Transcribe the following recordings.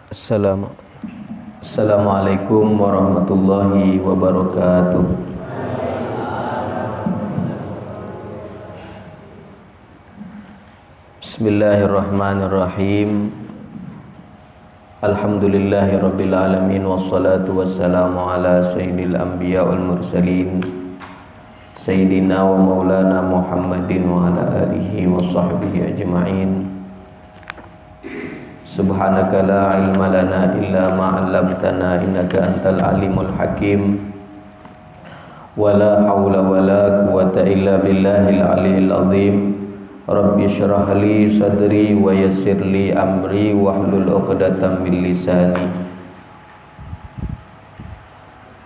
Assalamualaikum warahmatullahi wabarakatuh. Bismillahirrahmanirrahim. Alhamdulillahi rabbil alamin, wassalatu wassalamu ala sayyidil anbiya wal mursalin sayyidina wa maulana Muhammadin wa ala alihi wa sahbihi ajma'in. Subhanaka la ilma lana illa ma 'allamtana innaka antal alimul hakim. Wala haula wala quwwata illa billahil aliyil azim. Rabbi syrah li sadri wa yassir li amri wahlul 'uqdatam min lisani.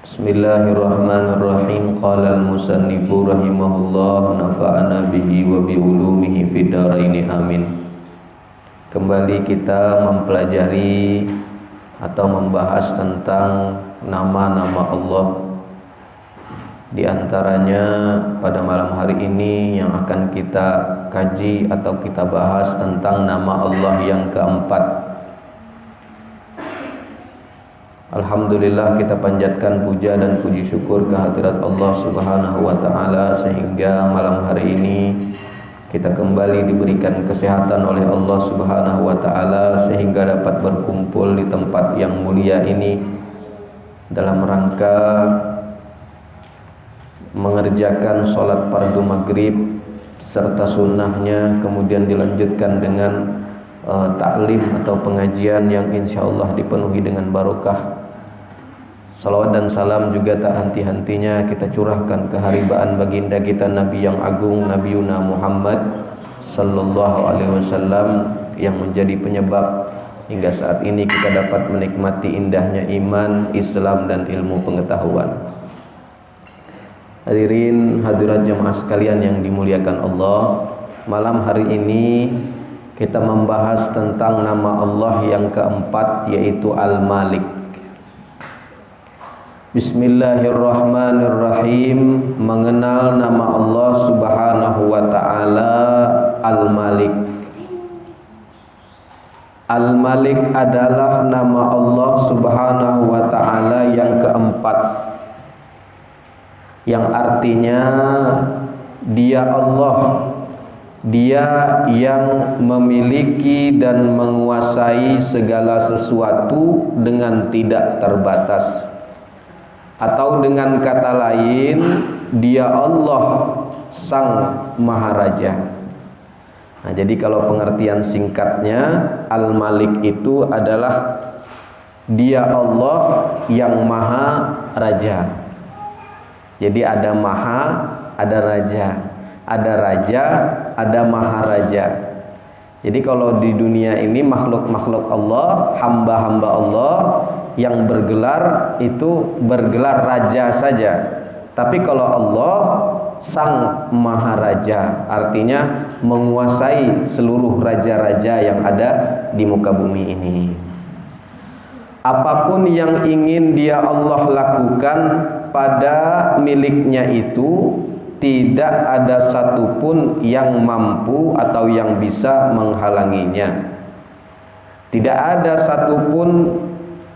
Bismillahirrahmanirrahim. Qala al-musannifu rahimahullah, nafa'ana bihi wa bi ulumihi fid dharain amin. Kembali kita mempelajari atau membahas tentang nama-nama Allah. Di antaranya pada malam hari ini yang akan kita kaji atau kita bahas tentang nama Allah yang keempat. Alhamdulillah, kita panjatkan puja dan puji syukur kehadirat Allah Subhanahu wa taala sehingga malam hari ini kita kembali diberikan kesehatan oleh Allah Subhanahu wa taala sehingga dapat berkumpul di tempat yang mulia ini dalam rangka mengerjakan sholat fardu maghrib serta sunnahnya, kemudian dilanjutkan dengan taklim atau pengajian yang insyaallah dipenuhi dengan barokah. Salawat dan salam juga tak henti-hentinya kita curahkan keharibaan baginda kita Nabi yang agung, Nabi Yuna Muhammad sallallahu alaihi wasallam, yang menjadi penyebab hingga saat ini kita dapat menikmati indahnya iman, Islam dan ilmu pengetahuan. Hadirin hadirat jemaah sekalian yang dimuliakan Allah, malam hari ini kita membahas tentang nama Allah yang keempat, yaitu Al-Malik. Bismillahirrahmanirrahim. Mengenal nama Allah Subhanahu wa ta'ala Al-Malik. Al-Malik adalah nama Allah Subhanahu wa ta'ala yang keempat, yang artinya Dia Allah, Dia yang memiliki dan menguasai segala sesuatu dengan tidak terbatas. Atau dengan kata lain, Dia Allah Sang Maharaja. Nah, jadi kalau pengertian singkatnya, Al-Malik itu adalah Dia Allah yang Maha Raja. Jadi ada Maha, ada Raja. Ada Raja, ada Maharaja. Jadi kalau di dunia ini makhluk-makhluk Allah, hamba-hamba Allah yang bergelar itu bergelar raja saja. Tapi kalau Allah Sang Maharaja, artinya menguasai seluruh raja-raja yang ada di muka bumi ini. Apapun yang ingin Dia Allah lakukan pada miliknya itu, tidak ada satupun yang mampu atau yang bisa menghalanginya. Tidak ada satupun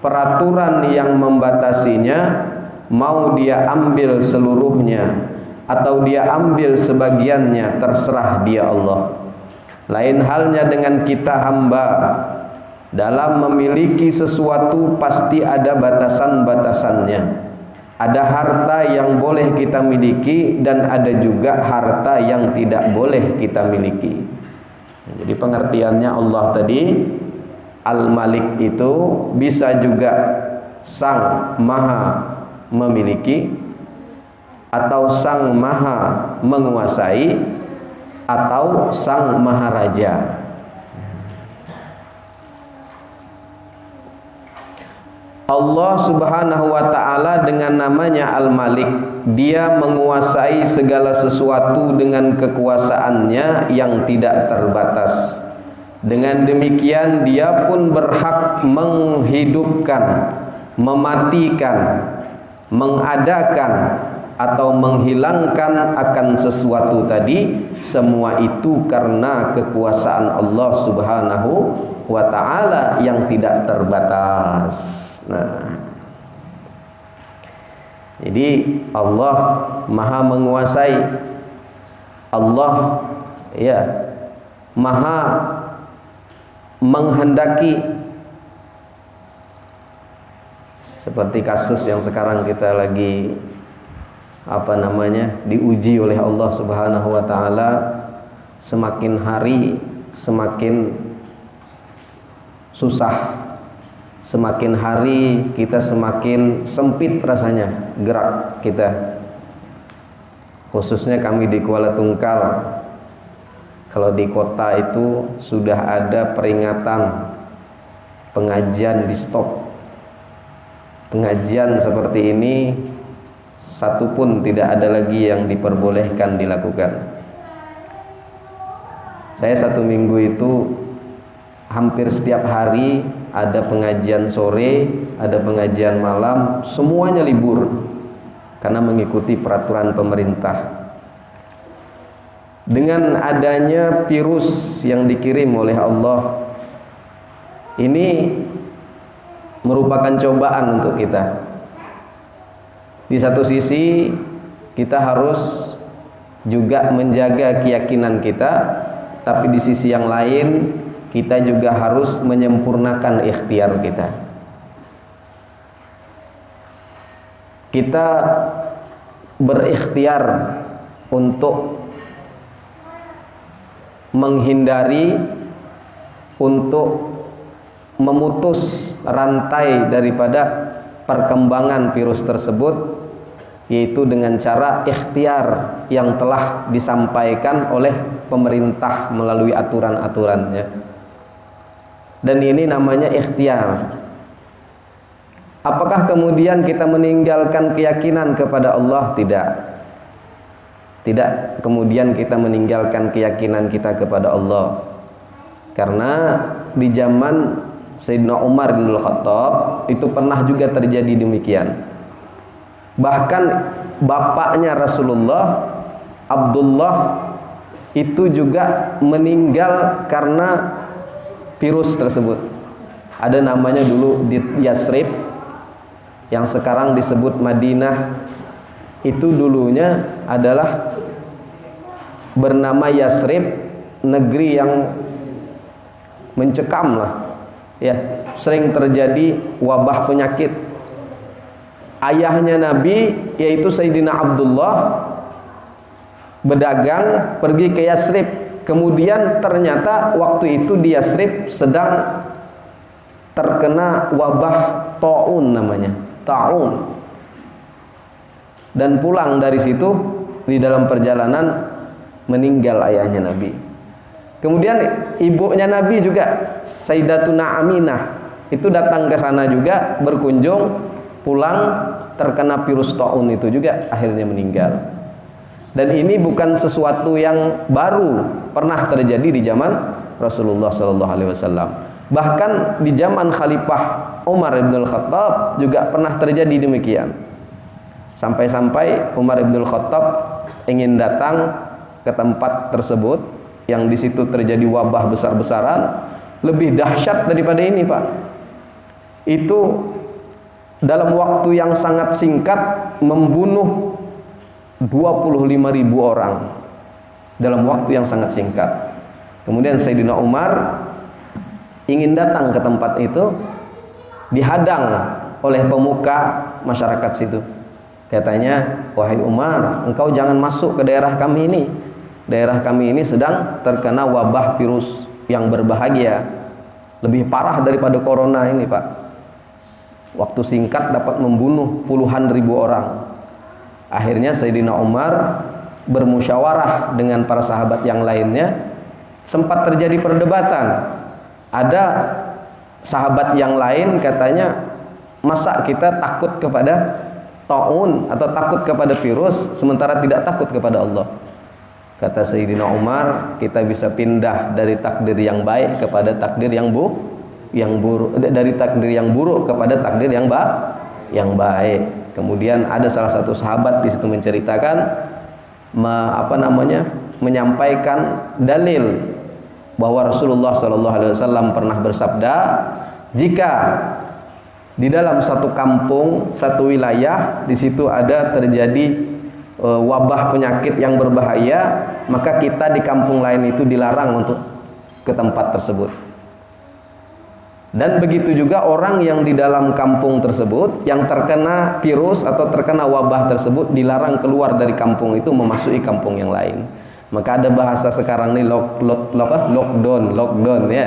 peraturan yang membatasinya, mau Dia ambil seluruhnya atau Dia ambil sebagiannya, terserah Dia Allah. Lain halnya dengan kita hamba, dalam memiliki sesuatu pasti ada batasan-batasannya. Ada harta yang boleh kita miliki dan ada juga harta yang tidak boleh kita miliki. Jadi pengertiannya Allah tadi, Al-Malik itu bisa juga Sang Maha memiliki, atau Sang Maha menguasai, atau Sang Maharaja. Allah Subhanahu wa ta'ala dengan namanya Al-Malik, Dia menguasai segala sesuatu dengan kekuasaannya yang tidak terbatas. Dengan demikian Dia pun berhak menghidupkan, mematikan, mengadakan atau menghilangkan akan sesuatu tadi. Semua itu karena kekuasaan Allah Subhanahu wa ta'ala yang tidak terbatas. Nah, jadi Allah maha menguasai, Allah ya maha menghendaki. Seperti kasus yang sekarang kita lagi diuji oleh Allah Subhanahu wa taala, semakin hari semakin susah, semakin hari kita semakin sempit rasanya gerak kita, khususnya kami di Kuala Tungkal. Kalau di kota itu sudah ada peringatan pengajian di stop. Pengajian seperti ini satu pun tidak ada lagi yang diperbolehkan dilakukan. Saya 1 minggu itu hampir setiap hari ada pengajian sore, ada pengajian malam, semuanya libur karena mengikuti peraturan pemerintah. Dengan adanya virus yang dikirim oleh Allah ini merupakan cobaan untuk kita. Di satu sisi kita harus juga menjaga keyakinan kita, tapi di sisi yang lain kita juga harus menyempurnakan ikhtiar kita. Kita berikhtiar untuk menghindari, untuk memutus rantai daripada perkembangan virus tersebut, yaitu dengan cara ikhtiar yang telah disampaikan oleh pemerintah melalui aturan-aturannya. Dan ini namanya ikhtiar. Apakah kemudian kita meninggalkan keyakinan kepada Allah? Tidak. Tidak kemudian kita meninggalkan keyakinan kita kepada Allah. Karena di zaman Sayyidina Umar bin Khattab itu pernah juga terjadi demikian. Bahkan bapaknya Rasulullah, Abdullah, itu juga meninggal karena virus tersebut. Ada namanya dulu di Yasrib, yang sekarang disebut Madinah. Itu dulunya adalah bernama Yasrib, negeri yang mencekam lah. Ya, sering terjadi wabah penyakit. Ayahnya Nabi yaitu Sayyidina Abdullah berdagang pergi ke Yasrib. Kemudian ternyata waktu itu di Yasrib sedang terkena wabah taun namanya, taun. Dan pulang dari situ di dalam perjalanan meninggal ayahnya Nabi. Kemudian ibunya Nabi juga Sayyidatuna Aminah itu datang ke sana juga berkunjung, pulang terkena virus taun itu juga akhirnya meninggal. Dan ini bukan sesuatu yang baru, pernah terjadi di zaman Rasulullah SAW. Bahkan di zaman Khalifah Umar bin Khattab juga pernah terjadi demikian. Sampai-sampai Umar bin Khattab ingin datang ke tempat tersebut yang di situ terjadi wabah besar-besaran, lebih dahsyat daripada ini, Pak. Itu dalam waktu yang sangat singkat membunuh 25.000 orang dalam waktu yang sangat singkat. Kemudian Sayyidina Umar ingin datang ke tempat itu, dihadang oleh pemuka masyarakat situ. Katanya, "Wahai Umar, engkau jangan masuk ke daerah kami ini. Daerah kami ini sedang terkena wabah virus yang berbahaya, lebih parah daripada corona ini, Pak. Waktu singkat dapat membunuh puluhan ribu orang." Akhirnya Sayyidina Umar bermusyawarah dengan para sahabat yang lainnya. Sempat terjadi perdebatan. Ada sahabat yang lain katanya, masa kita takut kepada taun atau takut kepada virus sementara tidak takut kepada Allah? Kata Sayyidina Umar, kita bisa pindah dari takdir yang baik kepada takdir yang buruk, dari takdir yang buruk kepada takdir yang baik. Kemudian ada salah satu sahabat di situ menceritakan menyampaikan dalil bahwa Rasulullah SAW pernah bersabda, jika di dalam satu kampung, satu wilayah, di situ ada terjadi wabah penyakit yang berbahaya, maka kita di kampung lain itu dilarang untuk ke tempat tersebut. Dan begitu juga orang yang di dalam kampung tersebut yang terkena virus atau terkena wabah tersebut dilarang keluar dari kampung itu memasuki kampung yang lain. Maka ada bahasa sekarang ini lockdown ya.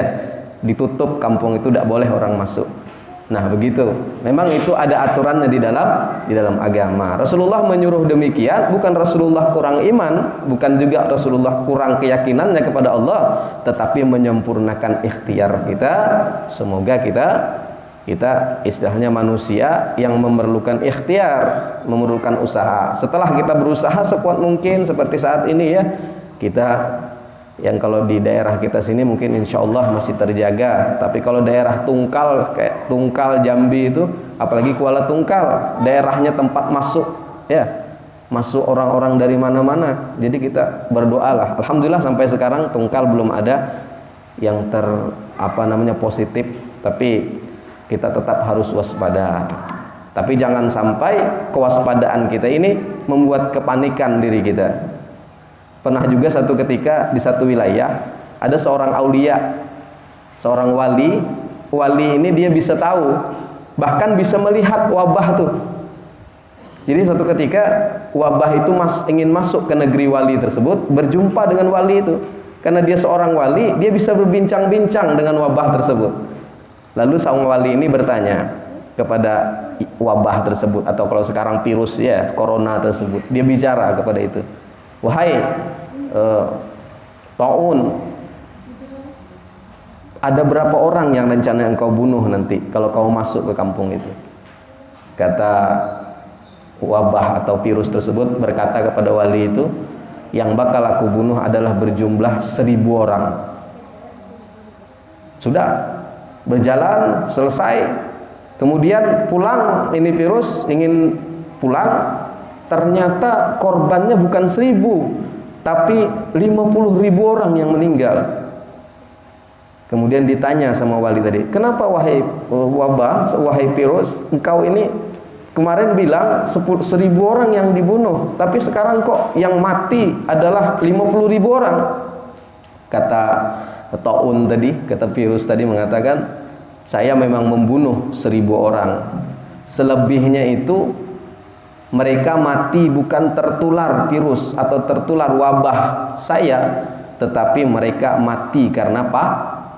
Ditutup kampung itu, tidak boleh orang masuk. Nah begitu. Memang itu ada aturannya di dalam agama. Rasulullah menyuruh demikian, bukan Rasulullah kurang iman, bukan juga Rasulullah kurang keyakinannya kepada Allah, tetapi menyempurnakan ikhtiar kita. Semoga kita istilahnya manusia yang memerlukan ikhtiar, memerlukan usaha. Setelah kita berusaha sekuat mungkin seperti saat ini ya, kita yang kalau di daerah kita sini mungkin insya Allah masih terjaga, tapi kalau daerah Tungkal kayak Tungkal Jambi itu, apalagi Kuala Tungkal, daerahnya tempat masuk ya, masuk orang-orang dari mana-mana. Jadi kita berdoalah. Alhamdulillah sampai sekarang Tungkal belum ada yang positif, tapi kita tetap harus waspada. Tapi jangan sampai kewaspadaan kita ini membuat kepanikan diri kita. Pernah juga satu ketika di satu wilayah ada seorang aulia, seorang wali ini dia bisa tahu, bahkan bisa melihat wabah tuh. Jadi satu ketika wabah itu ingin masuk ke negeri wali tersebut, berjumpa dengan wali itu. Karena dia seorang wali, dia bisa berbincang-bincang dengan wabah tersebut. Lalu sang wali ini bertanya kepada wabah tersebut, atau kalau sekarang virus ya, corona tersebut. Dia bicara kepada itu. Wahai Taun, ada berapa orang yang rencana engkau bunuh nanti kalau kau masuk ke kampung itu? Kata wabah atau virus tersebut berkata kepada wali itu, yang bakal aku bunuh adalah berjumlah 1000 orang. Sudah berjalan, selesai, kemudian pulang, ini virus ingin pulang, ternyata korbannya bukan 1000, tapi 50.000 orang yang meninggal. Kemudian ditanya sama wali tadi, kenapa wahai wabah, wahai virus, engkau ini kemarin bilang 10.000 orang yang dibunuh, tapi sekarang kok yang mati adalah 50.000 orang? Kata Taun tadi, kata virus tadi mengatakan, saya memang membunuh 1000 orang. Selebihnya itu mereka mati bukan tertular virus atau tertular wabah saya, tetapi mereka mati karena apa?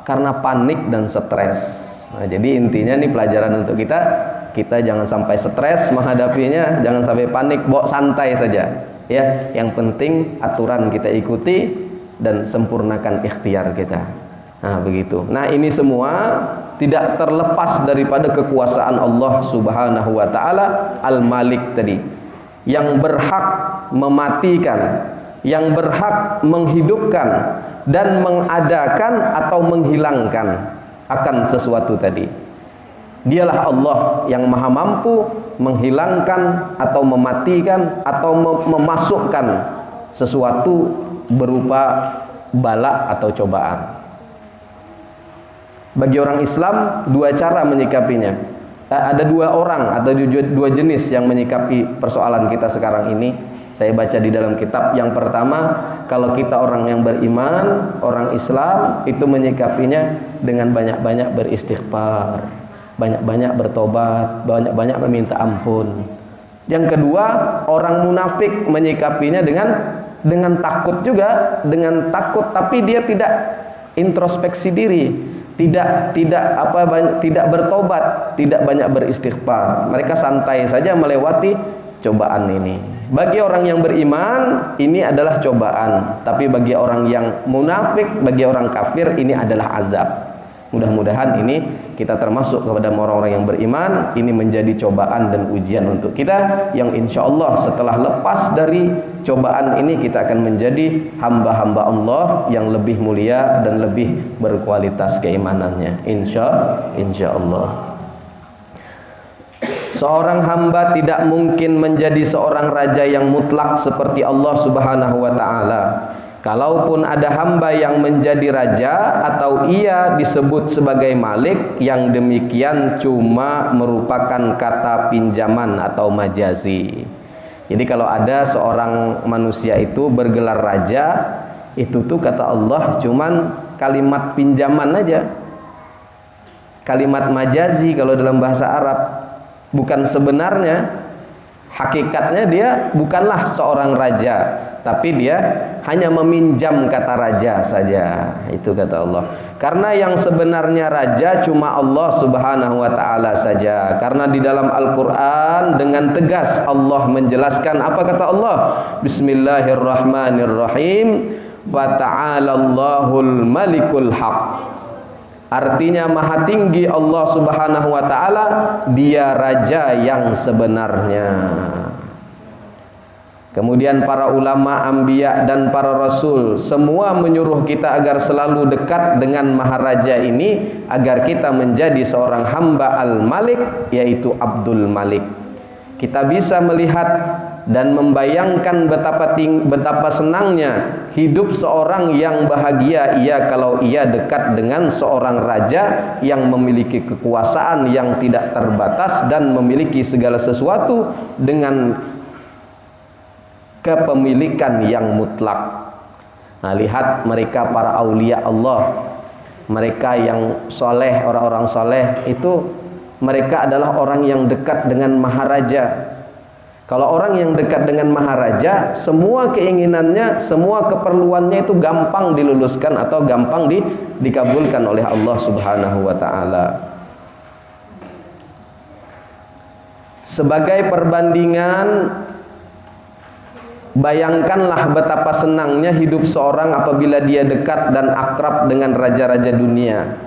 Karena panik dan stres. Nah, jadi intinya nih pelajaran untuk kita jangan sampai stres menghadapinya, jangan sampai panik, bawa santai saja. Ya, yang penting aturan kita ikuti dan sempurnakan ikhtiar kita. Nah, begitu. Nah, ini semua tidak terlepas daripada kekuasaan Allah Subhanahu wa taala Al-Malik tadi, yang berhak mematikan, yang berhak menghidupkan dan mengadakan atau menghilangkan akan sesuatu tadi. Dialah Allah yang maha mampu menghilangkan atau mematikan atau memasukkan sesuatu berupa bala atau cobaan. Bagi orang Islam dua cara menyikapinya. Ada dua orang atau dua jenis yang menyikapi persoalan kita sekarang ini. Saya baca di dalam kitab. Yang pertama, kalau kita orang yang beriman, orang Islam, itu menyikapinya dengan banyak-banyak beristighfar, banyak-banyak bertobat, banyak-banyak meminta ampun. Yang kedua, orang munafik menyikapinya dengan takut juga, dengan takut, tapi dia tidak introspeksi diri, tidak bertobat, tidak banyak beristighfar. Mereka santai saja melewati cobaan ini. Bagi orang yang beriman ini adalah cobaan, tapi bagi orang yang munafik, bagi orang kafir ini adalah azab. Mudah-mudahan ini kita termasuk kepada orang-orang yang beriman. Ini menjadi cobaan dan ujian untuk kita, yang insya Allah setelah lepas dari cobaan ini kita akan menjadi hamba-hamba Allah yang lebih mulia dan lebih berkualitas keimanannya, insya Allah. Seorang hamba tidak mungkin menjadi seorang raja yang mutlak seperti Allah Subhanahu wa ta'ala. Kalaupun ada hamba yang menjadi raja atau ia disebut sebagai malik, yang demikian cuma merupakan kata pinjaman atau majazi. Jadi kalau ada seorang manusia itu bergelar raja, itu tuh kata Allah cuman kalimat pinjaman aja, kalimat majazi kalau dalam bahasa Arab. Bukan sebenarnya, hakikatnya dia bukanlah seorang raja, tapi dia hanya meminjam kata raja saja. Itu kata Allah. Karena yang sebenarnya raja cuma Allah Subhanahu wa taala saja. Karena di dalam Al-Qur'an dengan tegas Allah menjelaskan, apa kata Allah? Bismillahirrahmanirrahim. Wa ta'alallahul malikul haq. Artinya maha tinggi Allah Subhanahu wa taala, dia raja yang sebenarnya. Kemudian para ulama, anbiya dan para rasul semua menyuruh kita agar selalu dekat dengan maharaja ini, agar kita menjadi seorang hamba al-malik, yaitu Abdul Malik. Kita bisa melihat dan membayangkan betapa senangnya hidup seorang yang bahagia kalau ia dekat dengan seorang raja yang memiliki kekuasaan yang tidak terbatas dan memiliki segala sesuatu dengan kepemilikan yang mutlak. Nah, lihat mereka para aulia Allah, mereka yang soleh, orang-orang soleh itu, mereka adalah orang yang dekat dengan maharaja. Kalau orang yang dekat dengan maharaja, semua keinginannya, semua keperluannya itu gampang diluluskan atau gampang dikabulkan oleh Allah Subhanahu wa taala. Sebagai perbandingan, bayangkanlah betapa senangnya hidup seorang apabila dia dekat dan akrab dengan raja-raja dunia.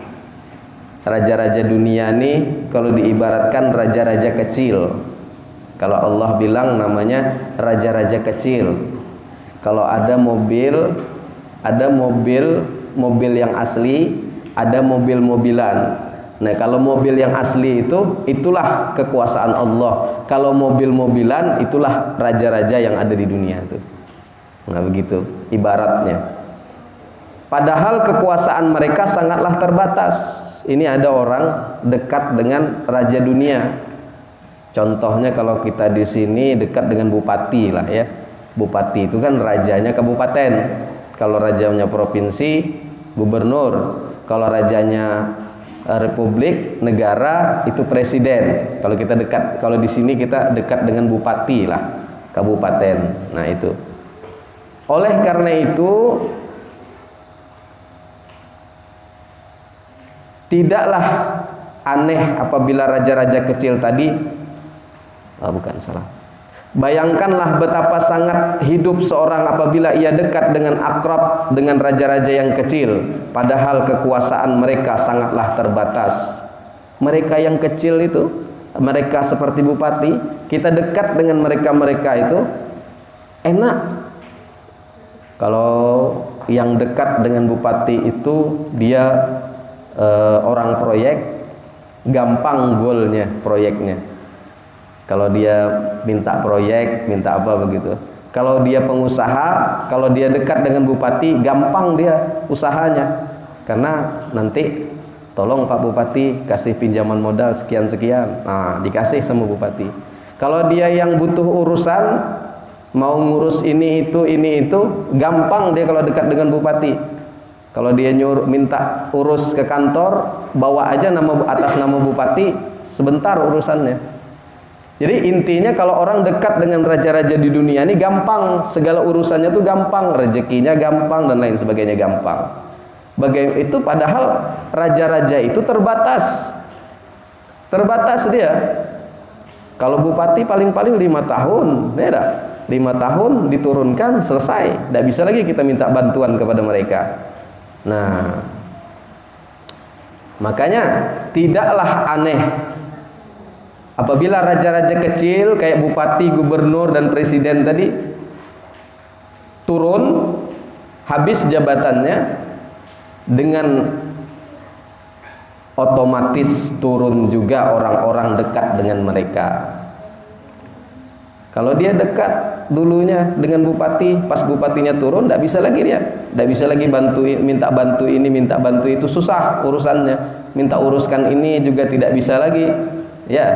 Raja-raja dunia ini kalau diibaratkan raja-raja kecil. Kalau Allah bilang namanya raja-raja kecil. Kalau ada mobil yang asli, ada mobil-mobilan. Nah, kalau mobil yang asli itulah kekuasaan Allah. Kalau mobil-mobilan, itulah raja-raja yang ada di dunia itu. Nah, begitu ibaratnya. Padahal kekuasaan mereka sangatlah terbatas. Ini ada orang dekat dengan raja dunia. Contohnya kalau kita di sini dekat dengan bupati lah ya. Bupati itu kan rajanya kabupaten. Kalau rajanya provinsi, gubernur. Kalau rajanya republik, negara, itu presiden. Kalau kita dekat, kalau di sini kita dekat dengan bupati lah, kabupaten. Nah, itu. Oleh karena itu, tidaklah aneh apabila raja-raja kecil tadi, bayangkanlah betapa sangat hidup seorang apabila ia dekat dengan akrab dengan raja-raja yang kecil, padahal kekuasaan mereka sangatlah terbatas. Mereka yang kecil itu, mereka seperti bupati, kita dekat dengan mereka itu enak. Kalau yang dekat dengan bupati itu dia orang proyek, gampang goalnya, proyeknya. Kalau dia minta proyek, minta apa begitu. Kalau dia pengusaha, kalau dia dekat dengan bupati, gampang dia usahanya. Karena nanti tolong Pak Bupati kasih pinjaman modal sekian-sekian. Nah, dikasih sama bupati. Kalau dia yang butuh urusan, mau ngurus ini itu, gampang dia kalau dekat dengan bupati. Kalau dia minta urus ke kantor, bawa aja atas nama bupati, sebentar urusannya. Jadi intinya kalau orang dekat dengan raja-raja di dunia ini gampang, segala urusannya tuh gampang, rezekinya gampang dan lain sebagainya gampang. Bagaimana itu, padahal raja-raja itu terbatas dia. Kalau bupati paling-paling 5 tahun, beda. 5 tahun diturunkan, selesai. Tidak bisa lagi kita minta bantuan kepada mereka. Nah, makanya tidaklah aneh apabila raja-raja kecil kayak bupati, gubernur, dan presiden tadi turun, habis jabatannya, dengan otomatis turun juga orang-orang dekat dengan mereka. Kalau dia dekat dulunya dengan bupati, pas bupatinya turun tidak bisa lagi dia, tidak bisa lagi minta bantu ini, minta bantu itu, susah urusannya, minta uruskan ini juga tidak bisa lagi, ya,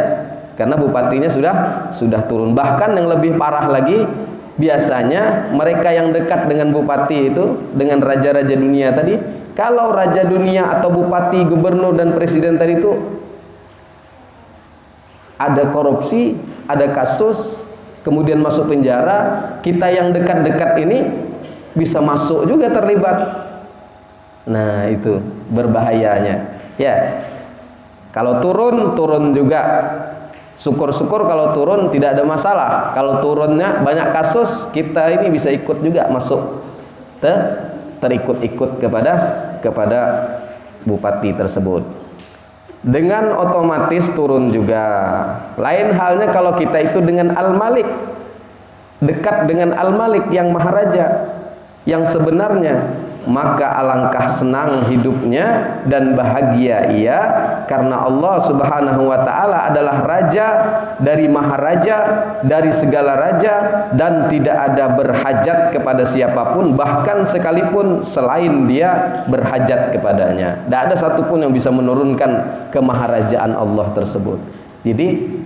karena bupatinya sudah turun. Bahkan yang lebih parah lagi, biasanya mereka yang dekat dengan bupati itu, dengan raja-raja dunia tadi, kalau raja dunia atau bupati, gubernur dan presiden tadi itu ada korupsi, ada kasus, kemudian masuk penjara, kita yang dekat-dekat ini bisa masuk juga terlibat. Nah, itu berbahayanya. Ya, kalau turun juga. Syukur-syukur kalau turun tidak ada masalah. Kalau turunnya banyak kasus, kita ini bisa ikut juga masuk, terikut-ikut kepada bupati tersebut. Dengan otomatis turun juga. Lain halnya kalau kita itu dengan Al-Malik, dekat dengan Al-Malik yang Maharaja yang sebenarnya, maka alangkah senang hidupnya dan bahagia ia, karena Allah Subhanahu wa taala adalah raja dari maharaja, dari segala raja, dan tidak ada berhajat kepada siapapun, bahkan sekalipun selain dia berhajat kepadanya. Tidak ada satupun yang bisa menurunkan kemaharajaan Allah tersebut. Jadi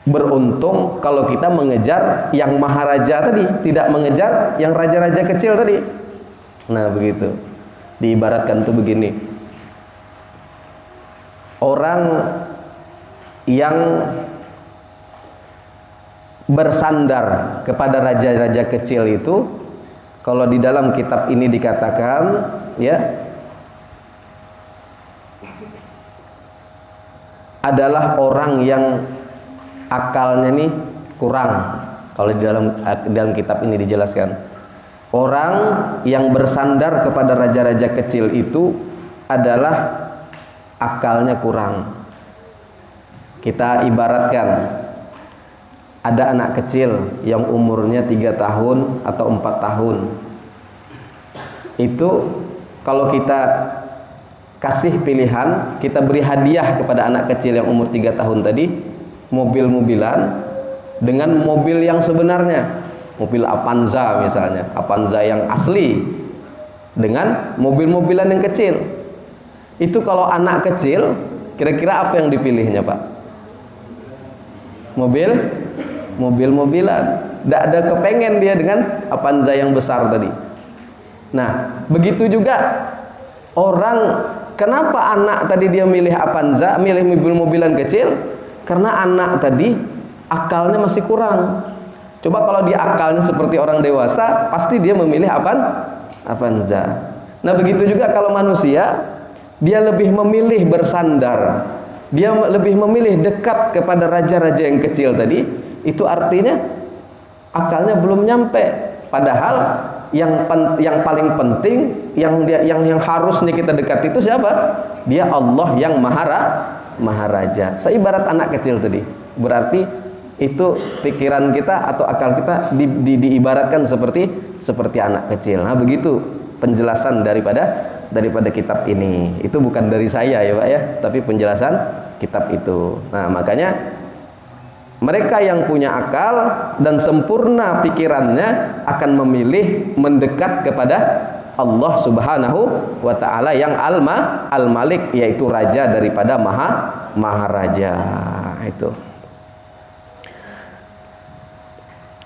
beruntung kalau kita mengejar yang maharaja tadi, tidak mengejar yang raja-raja kecil tadi. Nah, begitu. Diibaratkan tuh begini. Orang yang bersandar kepada raja-raja kecil itu, kalau di dalam kitab ini dikatakan, ya, adalah orang yang akalnya nih kurang. Kalau di dalam kitab ini dijelaskan, orang yang bersandar kepada raja-raja kecil itu adalah akalnya kurang. Kita ibaratkan ada anak kecil yang umurnya 3 tahun atau 4 tahun. Itu kalau kita kasih pilihan, kita beri hadiah kepada anak kecil yang umur 3 tahun tadi, mobil-mobilan dengan mobil yang sebenarnya, mobil Avanza misalnya, Avanza yang asli, dengan mobil-mobilan yang kecil. Itu kalau anak kecil, kira-kira apa yang dipilihnya, Pak? Mobil-mobilan. Tidak ada kepengen dia dengan Avanza yang besar tadi. Nah, begitu juga orang, kenapa anak tadi dia milih Avanza, milih mobil-mobilan kecil? Karena anak tadi akalnya masih kurang. Coba kalau dia akalnya seperti orang dewasa, pasti dia memilih Avanza. Nah, begitu juga kalau manusia, dia lebih memilih bersandar, dia lebih memilih dekat kepada raja-raja yang kecil tadi. Itu artinya akalnya belum nyampe. Padahal yang paling penting, yang harusnya kita dekat itu siapa? Dia Allah yang Maharaja. Seibarat anak kecil tadi. Berarti itu pikiran kita atau akal kita diibaratkan seperti anak kecil. Nah, begitu penjelasan daripada kitab ini. Itu bukan dari saya ya Pak ya, tapi penjelasan kitab itu. Nah, makanya mereka yang punya akal dan sempurna pikirannya akan memilih mendekat kepada Allah Subhanahu wa ta'ala yang Al-Malik, yaitu raja daripada Maharaja. Itu.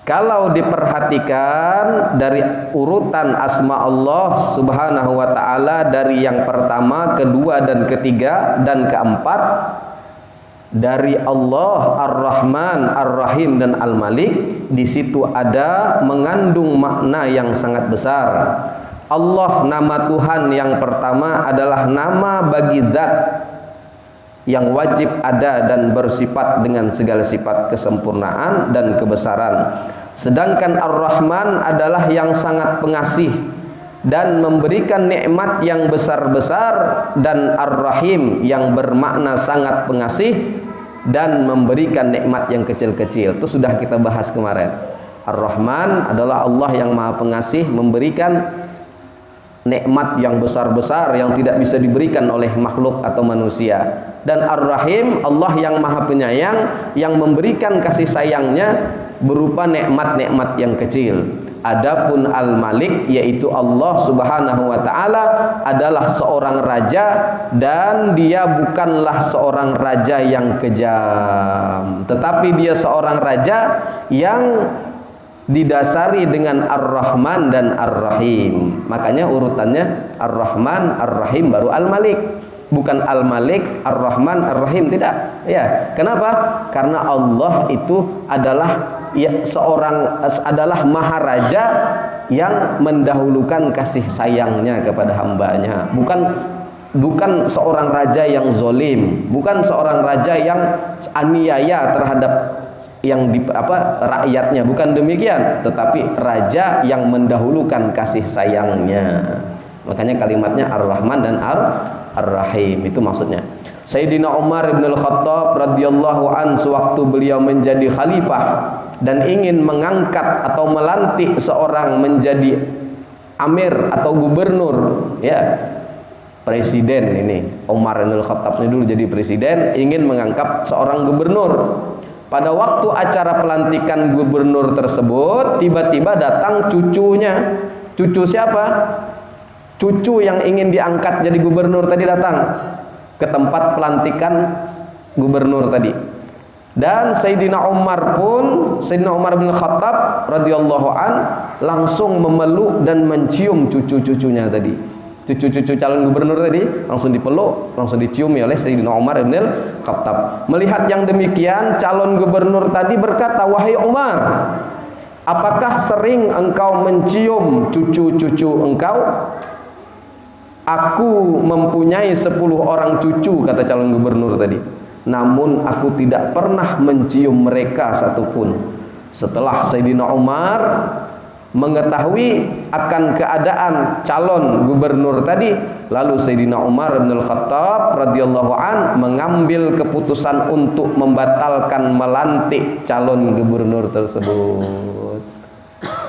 Kalau diperhatikan dari urutan asma Allah Subhanahu wa ta'ala, dari yang pertama, kedua dan ketiga dan keempat, dari Allah Ar-Rahman, Ar-Rahim dan Al-Malik, di situ ada mengandung makna yang sangat besar. Allah, nama Tuhan yang pertama, adalah nama bagi zat yang wajib ada dan bersifat dengan segala sifat kesempurnaan dan kebesaran. Sedangkan Ar-Rahman adalah yang sangat pengasih dan memberikan nikmat yang besar-besar, dan Ar-Rahim yang bermakna sangat pengasih dan memberikan nikmat yang kecil-kecil. Itu sudah kita bahas kemarin. Ar-Rahman adalah Allah yang Maha Pengasih, memberikan nikmat yang besar-besar yang tidak bisa diberikan oleh makhluk atau manusia. Dan Ar-Rahim, Allah yang Maha Penyayang, yang memberikan kasih sayangnya berupa nikmat-nikmat yang kecil. Adapun Al-Malik yaitu Allah Subhanahu wa taala adalah seorang raja, dan dia bukanlah seorang raja yang kejam, tetapi dia seorang raja yang didasari dengan Ar-Rahman dan Ar-Rahim. Makanya urutannya Ar-Rahman, Ar-Rahim baru Al-Malik. Bukan Al-Malik, Ar-Rahman, Ar-Rahim, tidak. Ya, kenapa? Karena Allah itu adalah adalah maharaja yang mendahulukan kasih sayangnya kepada hambanya. Bukan seorang raja yang zolim, bukan seorang raja yang aniaya terhadap rakyatnya, bukan demikian, tetapi raja yang mendahulukan kasih sayangnya. Makanya kalimatnya Ar-Rahman dan Ar-Rahim, itu maksudnya. Sayyidina Umar bin Al-Khattab radhiyallahu an sewaktu beliau menjadi khalifah dan ingin mengangkat atau melantik seorang menjadi amir atau gubernur, ya, presiden ini. Umar bin Al-Khattab ini dulu jadi presiden, ingin mengangkat seorang gubernur. Pada waktu acara pelantikan gubernur tersebut, tiba-tiba datang cucunya. Cucu siapa? Cucu yang ingin diangkat jadi gubernur tadi datang ke tempat pelantikan gubernur tadi. Dan Sayyidina Umar bin Khattab radhiyallahu an langsung memeluk dan mencium cucu-cucunya tadi. Cucu-cucu calon gubernur tadi langsung dipeluk, langsung diciumi oleh Sayyidina Umar bin Khattab. Melihat yang demikian, calon gubernur tadi berkata, "Wahai Umar, apakah sering engkau mencium cucu-cucu engkau?" "Aku mempunyai 10 orang cucu," kata calon gubernur tadi, "namun aku tidak pernah mencium mereka satupun." Setelah Sayyidina Umar mengetahui akan keadaan calon gubernur tadi, lalu Sayyidina Umar bin Al-Khattab radhiyallahu an mengambil keputusan untuk membatalkan melantik calon gubernur tersebut.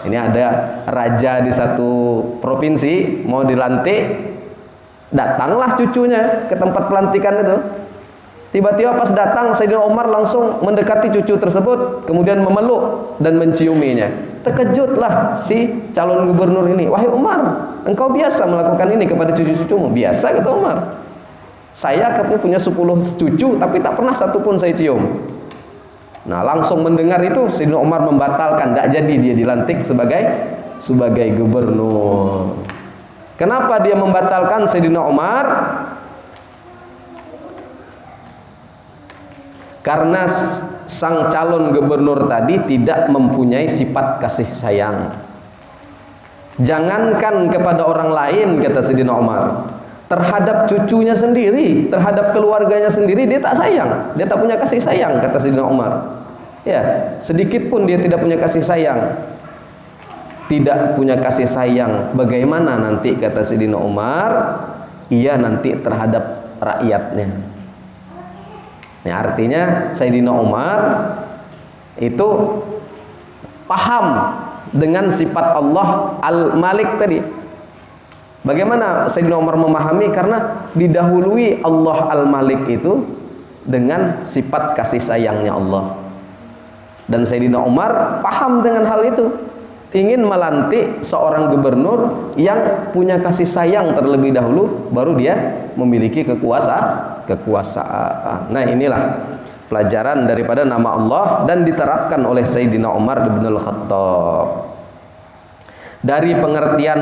Ini ada raja di satu provinsi mau dilantik, datanglah cucunya ke tempat pelantikan itu. Tiba-tiba pas datang, Sayyidina Umar langsung mendekati cucu tersebut, kemudian memeluk dan menciuminya. Terkejutlah si calon gubernur ini. "Wahai Umar, engkau biasa melakukan ini kepada cucu-cucumu?" "Biasa," kata Umar. "Saya punya 10 cucu, tapi tak pernah satupun saya cium." Nah, langsung mendengar itu, Sayyidina Umar membatalkan, tidak jadi dia dilantik sebagai gubernur. Kenapa dia membatalkan Sayyidina Umar? Karena sang calon gubernur tadi tidak mempunyai sifat kasih sayang. Jangankan kepada orang lain, kata Sayyidina Umar, terhadap cucunya sendiri, terhadap keluarganya sendiri dia tak sayang, dia tak punya kasih sayang, kata Sayyidina Umar. Ya, sedikit pun dia tidak punya kasih sayang. Tidak punya kasih sayang, bagaimana nanti, kata Sayyidina Umar, ia nanti terhadap rakyatnya. Nah, artinya Sayyidina Umar itu paham dengan sifat Allah Al-Malik tadi. Bagaimana Sayyidina Umar memahami? Karena didahului Allah Al-Malik itu dengan sifat kasih sayangnya Allah. Dan Sayyidina Umar paham dengan hal itu, ingin melantik seorang gubernur yang punya kasih sayang terlebih dahulu, baru dia memiliki kekuasaan. Nah, inilah pelajaran daripada nama Allah dan diterapkan oleh Sayyidina Umar bin Al-Khattab. Dari pengertian